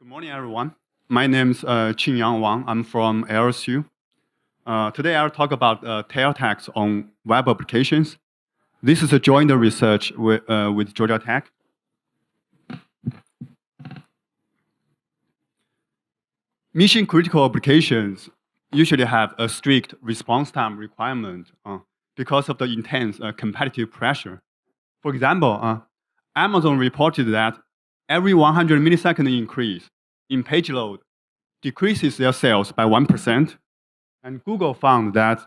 Good morning, everyone. My name is Qingyang Wang. I'm from LSU. Today, I'll talk about tail tags on web applications. This is a joint research with Georgia Tech. Mission critical applications usually have a strict response time requirement because of the intense competitive pressure. For example, Amazon reported that every 100 millisecond increase in page load decreases their sales by 1%. And Google found that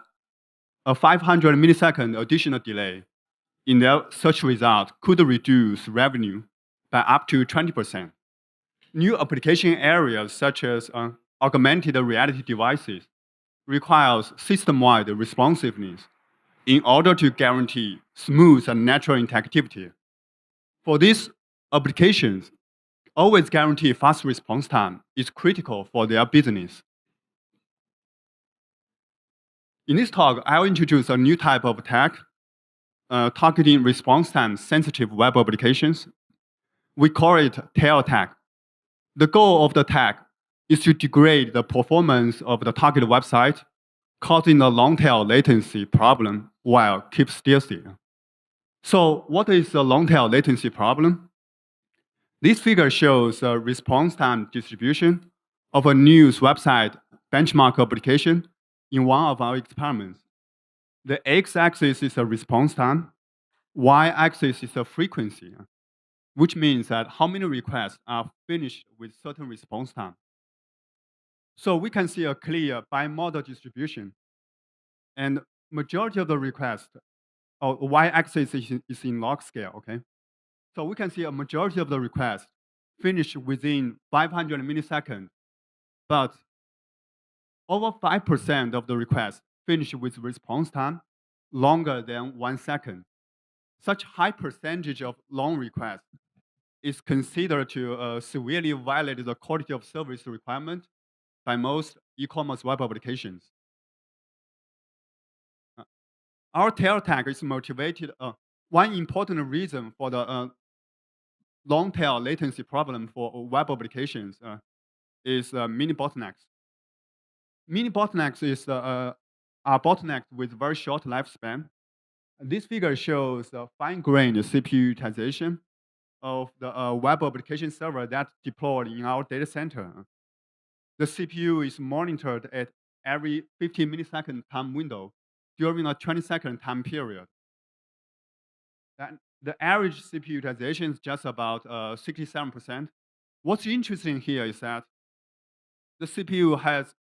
a 500 millisecond additional delay in their search result could reduce revenue by up to 20%. New application areas such as augmented reality devices requires system-wide responsiveness in order to guarantee smooth and natural interactivity. For these applications, always guarantee fast response time is critical for their business. In this talk, I'll introduce a new type of tag targeting response time sensitive web applications. We call it tail tag. The goal of the tag is to degrade the performance of the target website, causing a long tail latency problem while keep stealthy. So what is the long tail latency problem? This figure shows a response time distribution of a news website benchmark application in one of our experiments. The x-axis is a response time, y-axis is a frequency, which means that how many requests are finished with certain response time. So we can see a clear bimodal distribution. And majority of the requests, y-axis is in log scale, okay? So we can see a majority of the requests finish within 500 milliseconds, but over 5% of the requests finish with response time longer than 1 second. Such high percentage of long requests is considered to severely violate the quality of service requirement by most e-commerce web applications. Our tail tag is motivated. One important reason for the long tail latency problem for web applications is mini bottlenecks. Mini bottlenecks are bottlenecks with very short lifespan. This figure shows fine-grained CPU utilization of the web application server that's deployed in our data center. The CPU is monitored at every 15 millisecond time window during a 20-second time period. And the average CPU utilization is just about 67%. What's interesting here is that the CPU has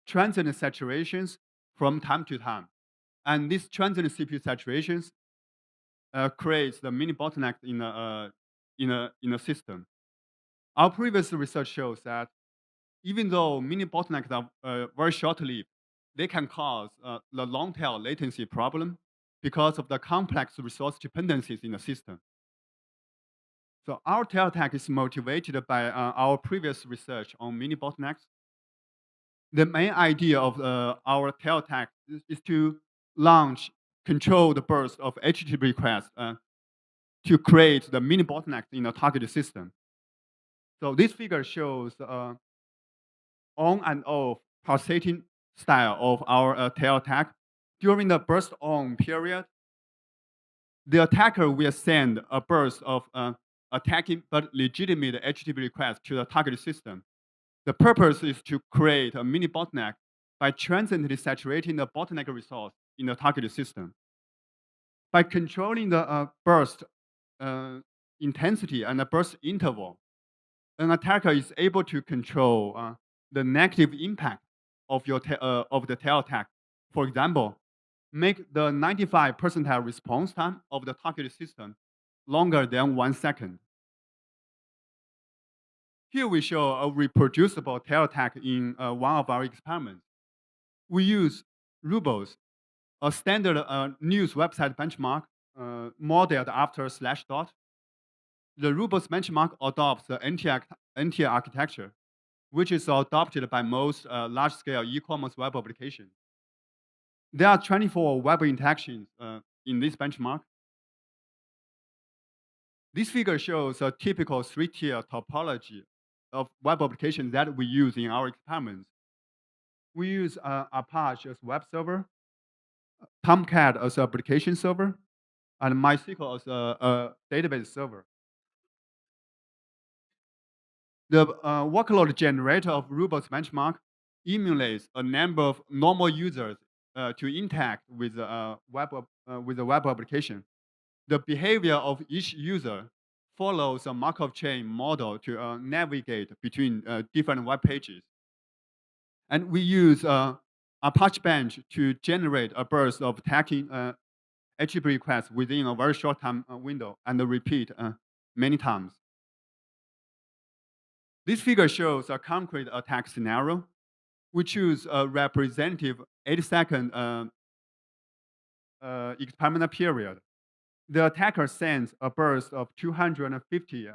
transient saturations from time to time. And these transient CPU saturations creates the mini bottleneck in a system. Our previous research shows that even though mini bottlenecks are very short-lived, they can cause the long tail latency problem because of the complex resource dependencies in the system. So our tail tag is motivated by our previous research on mini bottlenecks. The main idea of our tail tag is to launch controlled burst of HTTP requests to create the mini bottleneck in a targeted system. So this figure shows on and off pulsating style of our tail tag. During the burst on period, the attacker will send a burst of attacking but legitimate HTTP requests to the targeted system. The purpose is to create a mini bottleneck by transiently saturating the bottleneck resource in the targeted system. By controlling the burst intensity and the burst interval, an attacker is able to control the negative impact of the tail tag. For example, make the 95 percentile response time of the targeted system longer than 1 second. Here we show a reproducible tail tag in one of our experiments. We use Rubos, a standard news website benchmark modeled after Slashdot. The Rubos benchmark adopts the NTR architecture, which is adopted by most large-scale e-commerce web applications. There are 24 web interactions in this benchmark. This figure shows a typical three-tier topology of web applications that we use in our experiments. We use Apache as web server, Tomcat as application server, and MySQL as a database server. The workload generator of Rubel's benchmark emulates a number of normal users to interact with with the web application. The behavior of each user follows a Markov chain model to navigate between different web pages. And we use Apache Bench to generate a burst of tagging HTTP requests within a very short time window and repeat many times. This figure shows a concrete attack scenario. We choose a representative 8-second experimental period. The attacker sends a burst of 250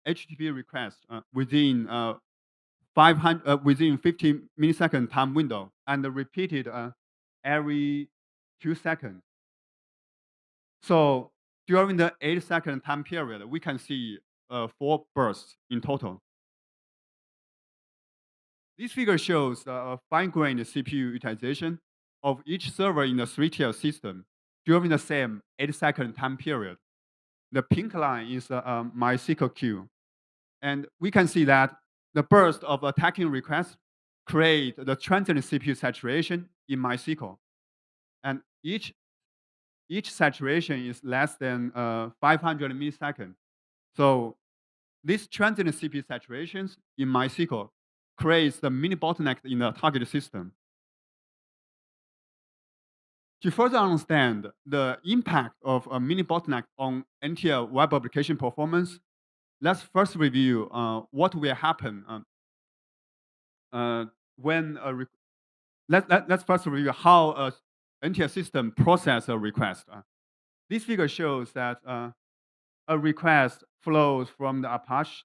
HTTP requests within 15 millisecond time window and repeated every 2 seconds. So during the 8-second time period, we can see 4 bursts in total. This figure shows the fine-grained CPU utilization of each server in the 3-tier system during the same 8-second time period. The pink line is MySQL queue. And we can see that the burst of attacking requests create the transient CPU saturation in MySQL. And each saturation is less than 500 milliseconds. So these transient CPU saturations in MySQL creates the mini bottleneck in the target system. To further understand the impact of a mini bottleneck on NTL web application performance, let's first review what will happen when let's first review how a NTL system process a request. This figure shows that a request flows from the Apache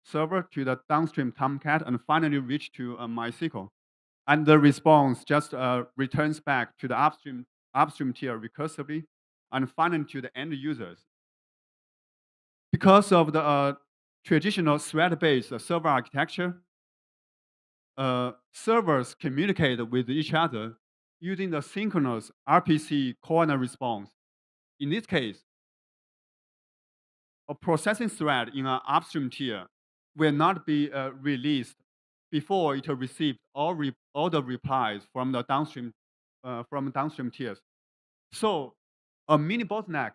server to the downstream Tomcat and finally reach to MySQL. And the response just returns back to the upstream tier recursively and finally to the end users. Because of the traditional thread-based server architecture, servers communicate with each other using the synchronous RPC call and response. In this case, a processing thread in an upstream tier will not be released before it receives all the replies from the downstream tiers. So a mini bottleneck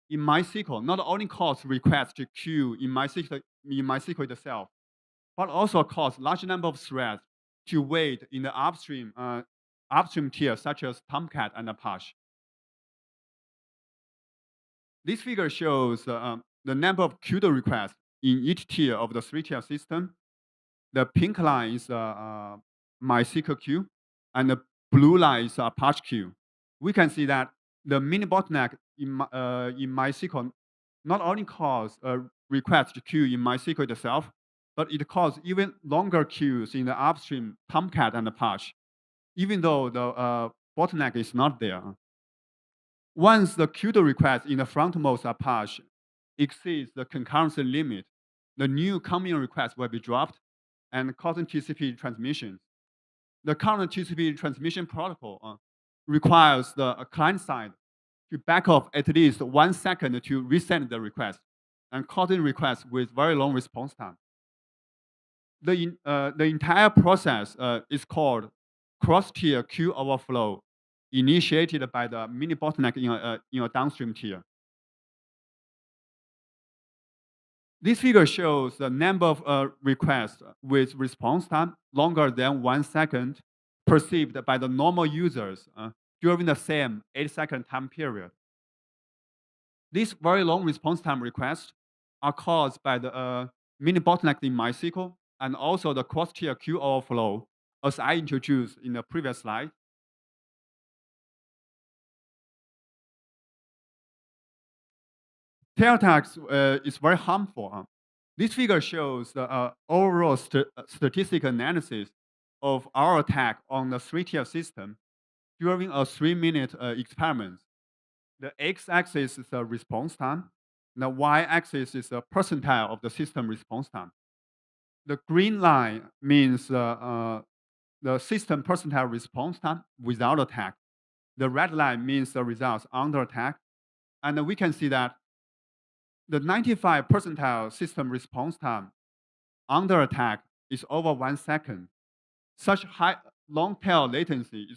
in MySQL not only causes requests to queue in MySQL itself, but also cause large number of threads to wait in the upstream tier, such as Tomcat and Apache. This figure shows the number of queued requests in each tier of the 3-tier system. The pink line is MySQL queue, and the blue line is Apache queue. We can see that the mini bottleneck in MySQL not only cause a request to queue in MySQL itself, but it causes even longer queues in the upstream Tomcat and Apache, even though the bottleneck is not there. Once the queued request in the frontmost Apache exceeds the concurrency limit, the new coming request will be dropped and causing TCP transmissions. The current TCP transmission protocol requires the client side to back off at least 1 second to resend the request and causing requests with very long response time. The entire process is called cross-tier queue overflow, initiated by the mini bottleneck in a downstream tier. This figure shows the number of requests with response time longer than 1 second perceived by the normal users during the same 8-second time period. These very long response time requests are caused by the mini bottleneck in MySQL and also the cross-tier queue overflow, as I introduced in the previous slide. Tail attacks is very harmful. This figure shows the overall statistical analysis of our attack on the 3-tier system during a 3-minute experiment. The x-axis is the response time. The y-axis is the percentile of the system response time. The green line means the system percentile response time without attack. The red line means the results under attack. And we can see that the 95 percentile system response time under attack is over 1 second. Such high long tail latency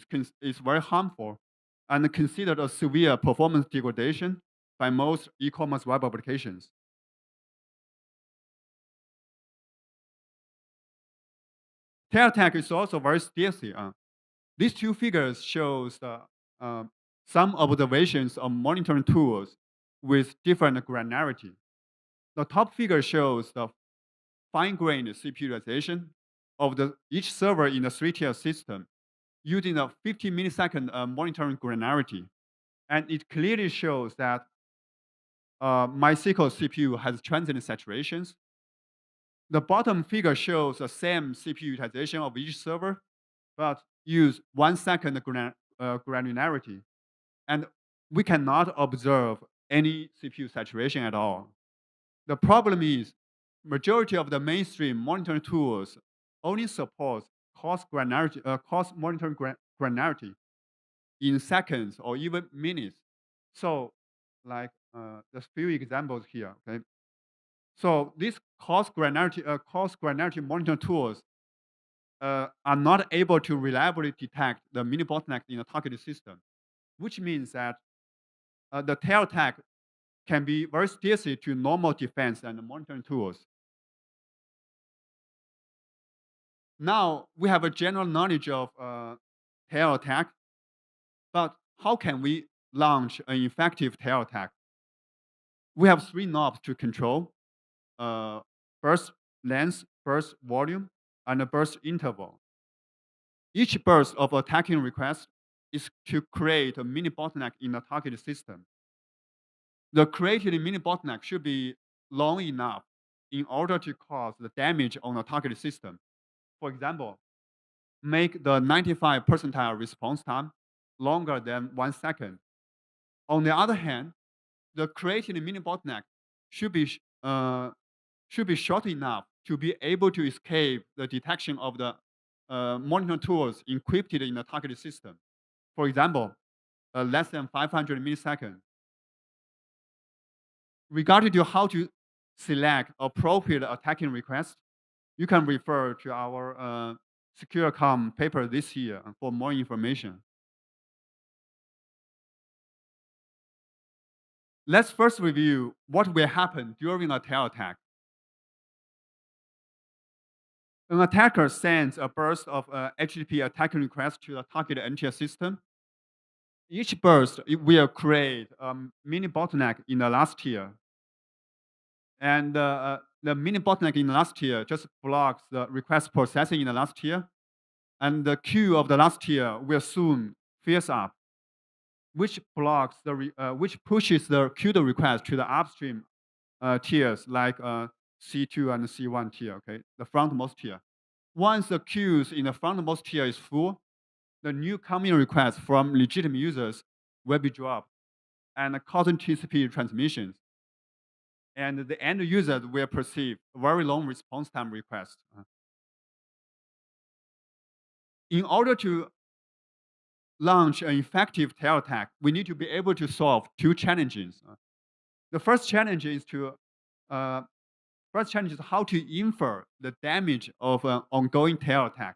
is very harmful and considered a severe performance degradation by most e-commerce web applications. Tail attack is also very stealthy. These two figures shows uh, some observations of monitoring tools with different granularity. The top figure shows the fine-grained CPU utilization of each server in the three-tier system using a 50 millisecond monitoring granularity. And it clearly shows that MySQL CPU has transient saturations. The bottom figure shows the same CPU utilization of each server, but use 1 second granularity. And we cannot observe any CPU saturation at all. The problem is majority of the mainstream monitoring tools only support cost monitoring granularity in seconds or even minutes. So, like there's few examples here. Okay, so these cost granularity monitoring tools are not able to reliably detect the mini bottleneck in a targeted system, which means that the tail attack can be very stealthy to normal defense and monitoring tools. Now we have a general knowledge of tail attack, but how can we launch an effective tail attack? We have three knobs to control: burst length, burst volume, and a burst interval. Each burst of attacking request is to create a mini bottleneck in the target system. The created mini bottleneck should be long enough in order to cause the damage on the target system. For example, make the 95 percentile response time longer than 1 second. On the other hand, the created mini bottleneck should be short enough to be able to escape the detection of the monitoring tools encrypted in the target system. For example, less than 500 milliseconds. Regarding to how to select appropriate attacking request, you can refer to our SecureCom paper this year for more information. Let's first review what will happen during a tail attack. An attacker sends a burst of HTTP attacking requests to the target NTS system. Each burst will create a mini bottleneck in the last tier. And the mini bottleneck in the last tier just blocks the request processing in the last tier. And the queue of the last tier will soon fills up, which blocks which pushes the queued request to the upstream tiers like C2 and C1 tier, okay, the frontmost tier. Once the queues in the frontmost tier is full, the new coming requests from legitimate users will be dropped and causing TCP transmissions. And the end users will perceive very long response time requests. In order to launch an effective tail attack, we need to be able to solve two challenges. The first challenge is how to infer the damage of an ongoing tail attack.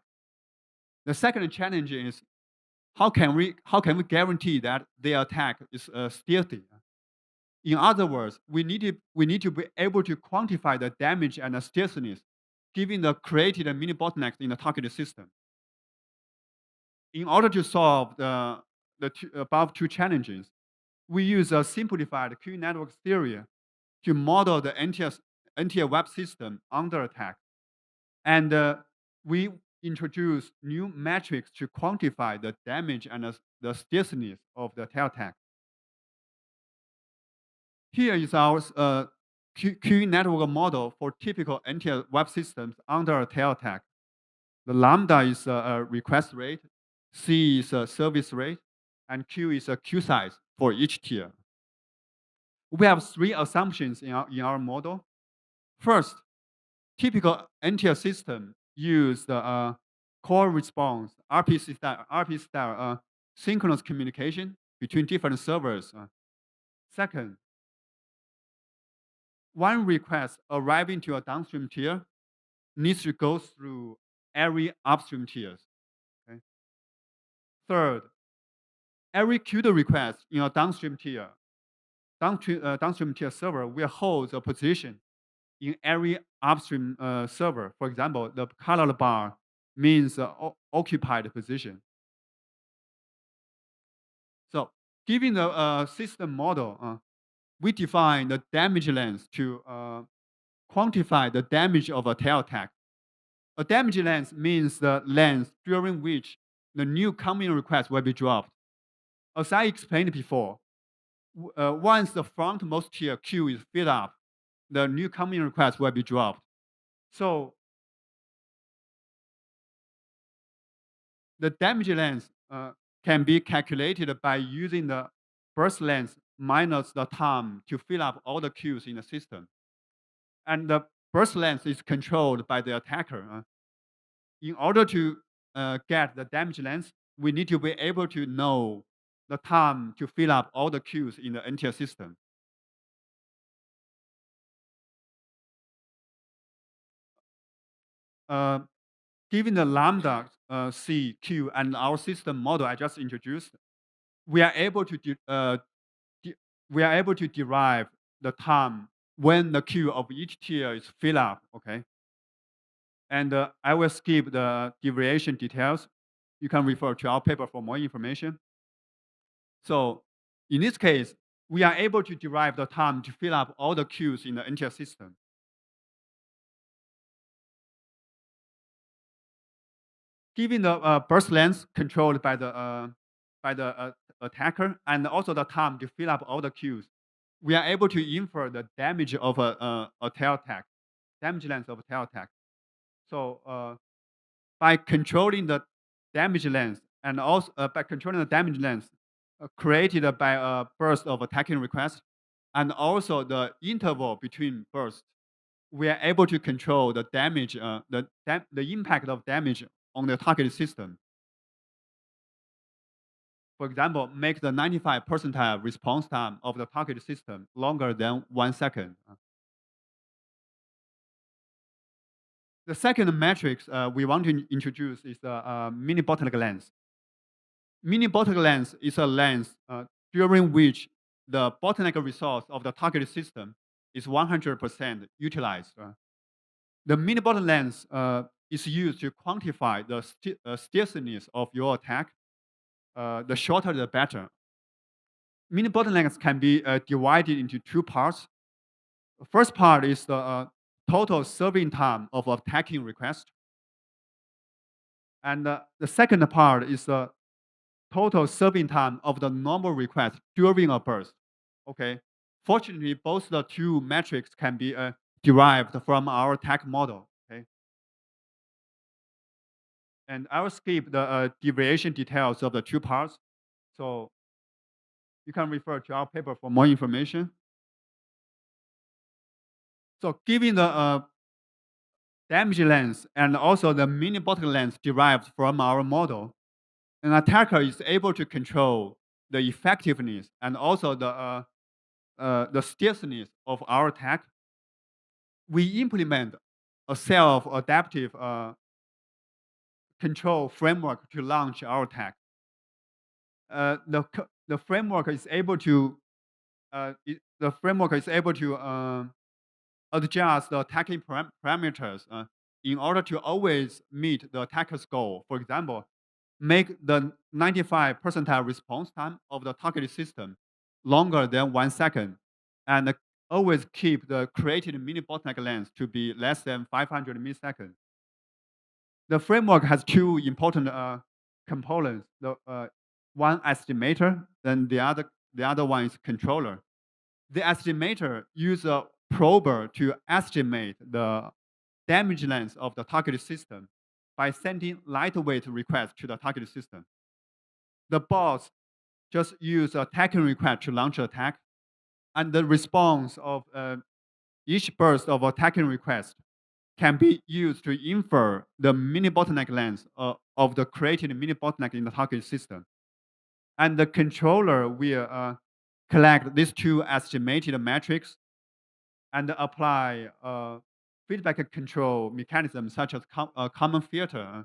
The second challenge is how can we guarantee that the attack is stealthy? In other words, we need to be able to quantify the damage and the stealthiness given the created mini bottlenecks in the targeted system. In order to solve the above two challenges, we use a simplified Q network theory to model the NTL web system under attack. And we introduce new metrics to quantify the damage and the stealthiness of the tail attack. Here is our Q network model for typical NTL web systems under a tail attack. The lambda is a request rate, C is a service rate, and Q is a queue size for each tier. We have three assumptions in our model. First, typical NTL system use the call response RP style synchronous communication between different servers. Second, one request arriving to a downstream tier needs to go through every upstream tiers. Okay? Third, every CUDA request in a downstream tier server will hold a position in every upstream server. For example, the colored bar means occupied position. So, given the system model, we define the damage length to quantify the damage of a tail attack. A damage length means the length during which the new coming request will be dropped. As I explained before, once the frontmost tier queue is filled up, the new coming request will be dropped. So the damage length can be calculated by using the burst length minus the time to fill up all the queues in the system. And the burst length is controlled by the attacker. In order to get the damage length, we need to be able to know the time to fill up all the queues in the NTL system. Given the lambda C, Q, and our system model I just introduced, we are able to derive the time when the queue of each tier is filled up. Okay, and I will skip the derivation details. You can refer to our paper for more information. So in this case, we are able to derive the time to fill up all the queues in the NTL system. Given the burst length controlled by the attacker and also the time to fill up all the queues, we are able to infer the damage of a tail attack, damage length of a tail attack. So by controlling the damage length and also by controlling the damage length created by a burst of attacking request and also the interval between bursts, we are able to control the damage, the impact of damage on the target system. For example, make the 95 percentile response time of the target system longer than 1 second. The second matrix we want to introduce is the mini bottleneck length. Mini bottleneck length is a length during which the bottleneck resource of the target system is 100% utilized. The mini bottleneck length is used to quantify the stealthiness of your attack. The shorter, the better. Mini bottlenecks can be divided into two parts. The first part is the total serving time of attacking request. And the second part is the total serving time of the normal request during a burst. Okay. Fortunately, both the two metrics can be derived from our attack model. Okay. And I will skip the derivation details of the two parts. So you can refer to our paper for more information. So given the damage length and also the mini bottleneck length derived from our model, an attacker is able to control the effectiveness and also the stealthiness of our attack. We implement a self-adaptive control framework to launch our attack. The framework is able to adjust the attacking parameters in order to always meet the attacker's goal. For example, make the 95 percentile response time of the target system longer than 1 second, and always keep the created mini bottleneck length to be less than 500 milliseconds. The framework has two important components. One estimator, then the other one is controller. The estimator uses a prober to estimate the damage length of the target system by sending lightweight requests to the target system. The bots just use attacking request to launch an attack, and the response of each burst of attacking request can be used to infer the mini bottleneck length of the created mini bottleneck in the target system. And the controller will collect these two estimated metrics and apply feedback control mechanisms such as common filter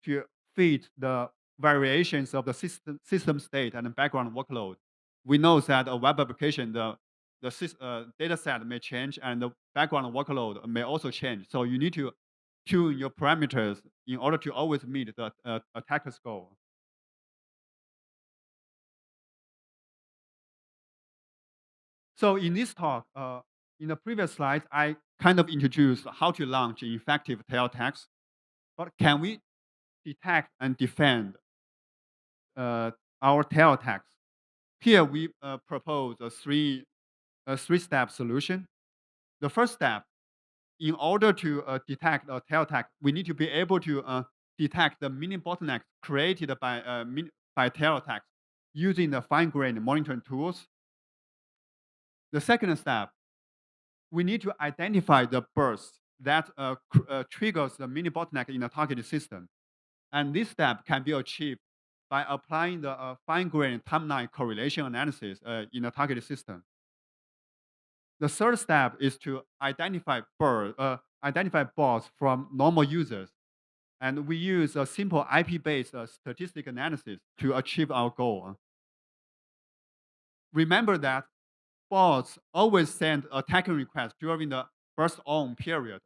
to fit the variations of the system state and background workload. We know that a web application, the data set may change and the background workload may also change. So you need to tune your parameters in order to always meet the attacker's goal. So in this talk, in the previous slides, I kind of introduced how to launch effective tail attacks. But can we detect and defend our tail attacks? Here we propose a three-step solution. The first step, in order to detect a tail attack, we need to be able to detect the mini bottlenecks created by tail attacks using the fine-grained monitoring tools. The second step, we need to identify the burst that triggers the mini bottleneck in the targeted system. And this step can be achieved by applying the fine-grained timeline correlation analysis in the targeted system. The third step is to identify bots from normal users. And we use a simple IP-based statistical analysis to achieve our goal. Remember that bots always send attacking requests during the burst on period.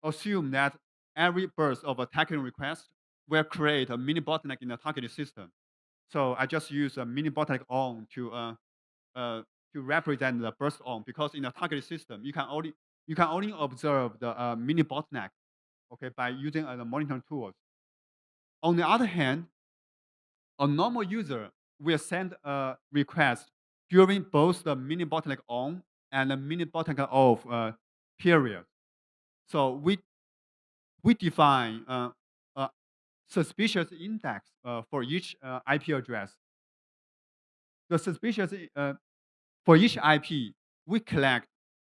Assume that every burst of attacking request will create a mini bottleneck in the targeted system. So I just use a mini bottleneck on to represent the burst on, because in the targeted system you can only observe the mini bottleneck, okay, by using the monitoring tools. On the other hand, a normal user will send a request during both the mini bottleneck on and the mini bottleneck off period. So we define a suspicious index for each IP address. The suspicious for each IP, we collect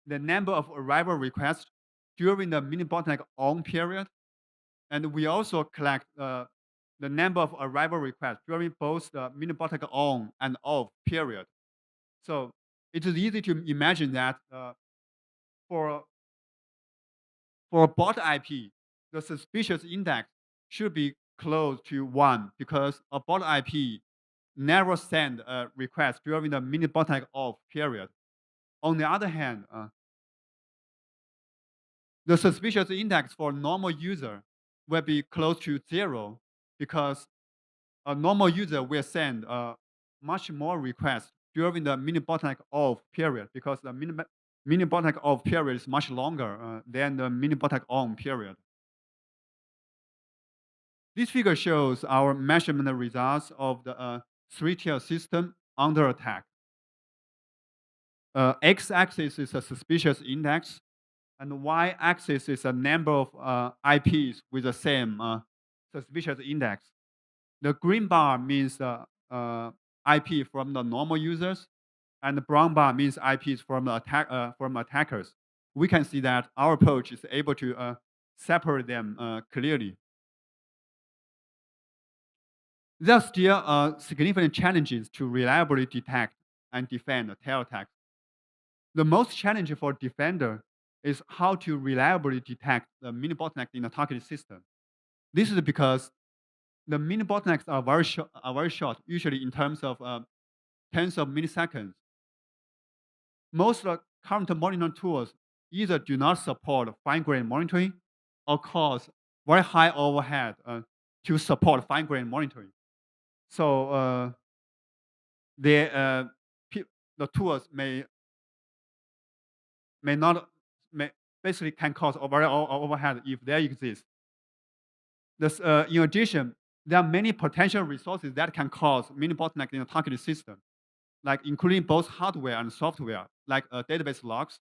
the number of arrival requests during the mini bottleneck on period, and we also collect the number of arrival requests during both the mini bottleneck on and off period. So it is easy to imagine that for for a bot IP, the suspicious index should be close to 1, because a bot IP never send a request during the mini bottleneck off period. On the other hand, the suspicious index for normal user will be close to 0, because a normal user will send much more requests during the mini bottleneck off period, because the mini bottleneck off period is much longer than the mini bottleneck on period. This figure shows our measurement results of the three-tier system under attack. X-axis is a suspicious index, and Y-axis is a number of IPs with the same suspicious index. The green bar means IP from the normal users, and the brown bar means IPs from the attackers. We can see that our approach is able to separate them clearly. There are still significant challenges to reliably detect and defend tail attacks. The most challenging for defender is how to reliably detect the mini bottlenecks in a targeted system. This is because the mini bottlenecks are very short, usually in terms of tens of milliseconds. Most current monitoring tools either do not support fine-grained monitoring or cause very high overhead to support fine-grained monitoring. So the tools may not may basically can cause very overhead if they exist. In addition, there are many potential resources that can cause mini bottleneck in a targeted system, like including both hardware and software, like database logs.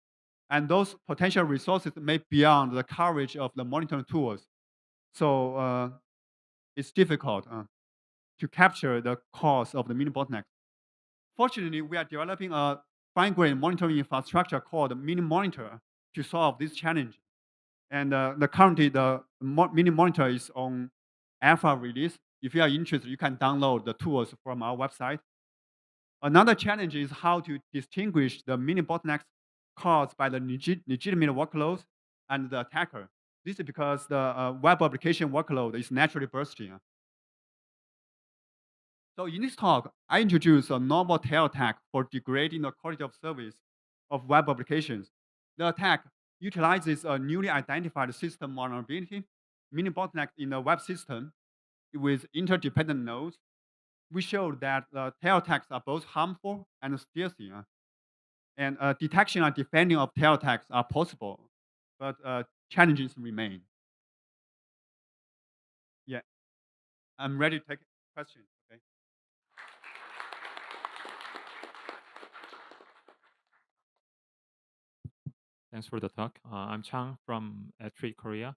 And those potential resources may be beyond the coverage of the monitoring tools. So it's difficult to capture the cause of the mini bottleneck. Fortunately, we are developing a fine-grained monitoring infrastructure called Mini Monitor to solve this challenge. And currently the mini monitor is on alpha release. If you are interested, you can download the tools from our website. Another challenge is how to distinguish the mini bottlenecks caused by the legitimate workloads and the attacker. This is because the web application workload is naturally bursting. So in this talk, I introduce a novel tail attack for degrading the quality of service of web applications. The attack utilizes a newly identified system vulnerability, mini bottleneck in the web system with interdependent nodes. We showed that the tail attacks are both harmful and stealthy. And detection and defending of tail attacks are possible, but challenges remain. Yeah, I'm ready to take questions. Okay. Thanks for the talk. I'm Chang from Atri, Korea.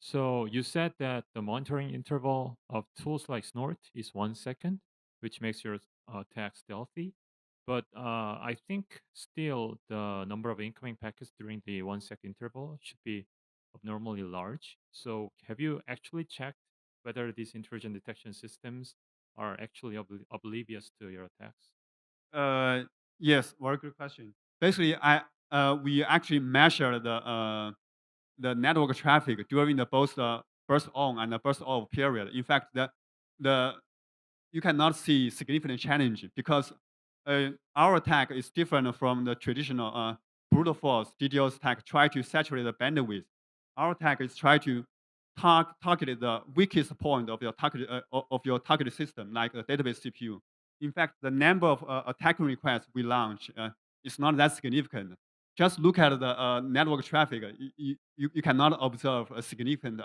So you said that the monitoring interval of tools like Snort is 1 second, which makes your attack stealthy. But I think still the number of incoming packets during the 1 second interval should be abnormally large. So have you actually checked whether these intrusion detection systems are actually oblivious to your attacks? Uh, yes, very good question. Basically, we actually measure the network traffic during the both burst on and the burst off period. In fact, the you cannot see significant challenge because our attack is different from the traditional brute force DDoS attack. Try to saturate the bandwidth. Our attack is try to target the weakest point of your target system, like a database CPU. In fact, the number of attacking requests we launch is not that significant. Just look at the network traffic. You cannot observe a significant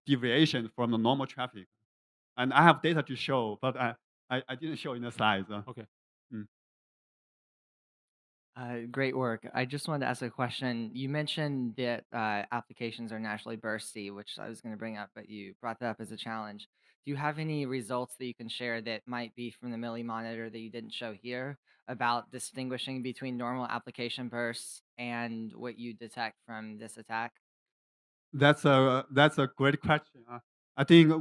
deviation from the normal traffic. And I have data to show, but I didn't show in the slides. Okay. Mm. Great work. I just wanted to ask a question. You mentioned that applications are naturally bursty, which I was going to bring up, but you brought that up as a challenge. Do you have any results that you can share that might be from the Milli monitor that you didn't show here about distinguishing between normal application bursts and what you detect from this attack? That's a great question. I think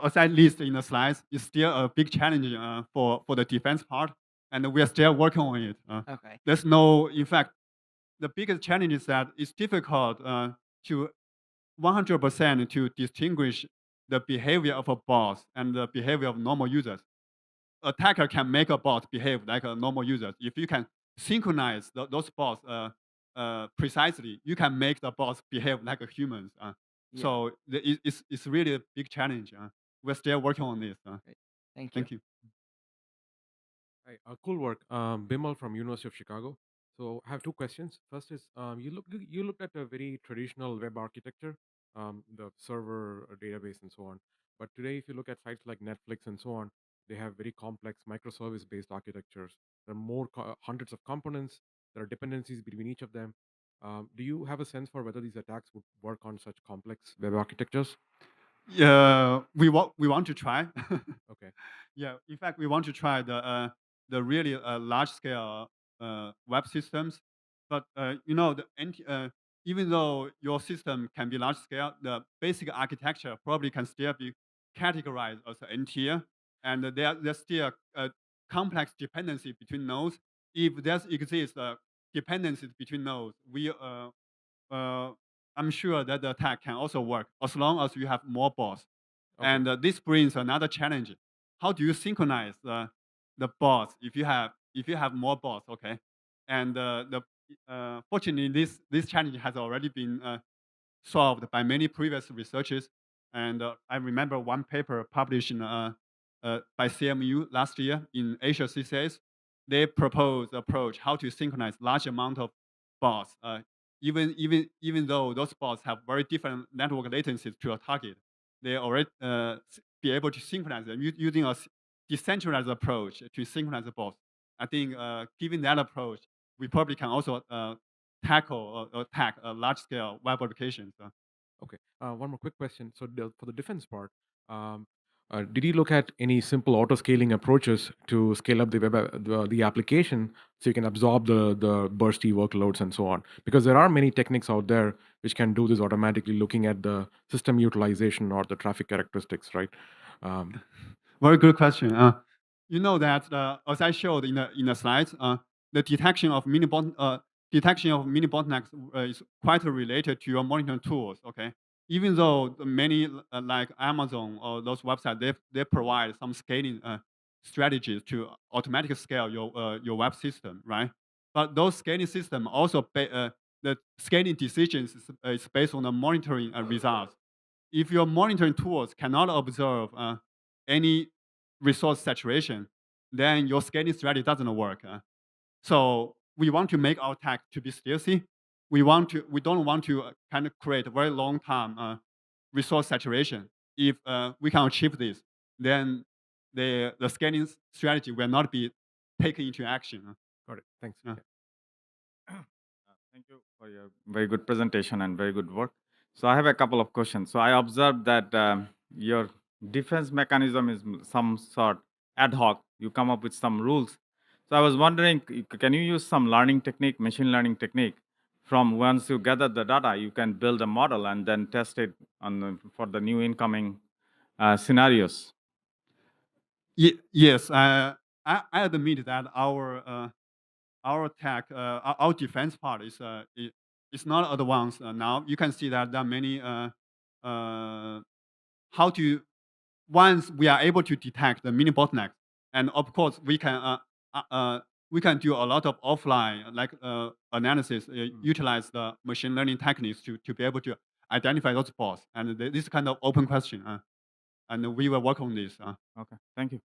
as I list in the slides, it's still a big challenge for the defense part, and we are still working on it. Okay. There's no, in fact, the biggest challenge is that it's difficult to 100% to distinguish the behavior of a boss and the behavior of normal users. Attacker can make a bot behave like a normal user. If you can synchronize those bots precisely, you can make the bots behave like a humans. Yeah. It's really a big challenge. We're still working on this. Great. Thank you. Thank you. Hi, cool work. Bimal from University of Chicago. So I have two questions. First is you looked at a very traditional web architecture, the server, database, and so on. But today, if you look at sites like Netflix and so on, they have very complex microservice-based architectures. There are hundreds of components. There are dependencies between each of them. Do you have a sense for whether these attacks would work on such complex web architectures? Yeah, we want to try. Okay. Yeah, in fact, we want to try the really large scale web systems, but even though your system can be large scale, the basic architecture probably can still be categorized as an N-tier, and there's still a complex dependency between nodes. If there exists dependencies between nodes, uh, I'm sure that the attack can also work as long as you have more bots. Okay. And this brings another challenge. How do you synchronize the bots if you have more bots? Okay, and fortunately this challenge has already been solved by many previous researchers. And I remember one paper published by CMU last year in Asia CCS. They proposed approach how to synchronize large amount of bots, even though those bots have very different network latencies to a target. They already be able to synchronize them using a decentralized approach to synchronize the bots. I think given that approach, we probably can also tackle or attack a large scale web applications. Okay. One more quick question. So for the defense part, um, Did you look at any simple auto scaling approaches to scale up the the application so you can absorb the bursty workloads and so on? Because there are many techniques out there which can do this automatically, looking at the system utilization or the traffic characteristics, right? Um, Very good question. You know that as I showed in the slides, the detection of mini bottlenecks is quite related to your monitoring tools. Okay, even though the many like Amazon or those websites they provide some scaling strategies to automatically scale your web system, right? But those scaling systems also the scaling decisions is based on the monitoring results. If your monitoring tools cannot observe any resource saturation, then your scaling strategy doesn't work. So we want to make our tech to be stealthy. We don't want to kind of create a very long term resource saturation. If we can achieve this, then the scaling strategy will not be taken into action. Got it. Thanks. Uh, Thank you for your very good presentation and very good work. So I have a couple of questions. So I observed that your defense mechanism is some sort ad hoc. You come up with some rules. So I was wondering, can you use some learning technique, machine learning technique, from once you gather the data, you can build a model and then test it for the new incoming scenarios? yes, I admit that our tech, our defense part is not advanced now. You can see that there are many how to once we are able to detect the mini bottlenecks, and of course we can do a lot of offline like analysis, utilize the machine learning techniques to be able to identify those bots. And this kind of open question, and we will work on this. Okay, thank you.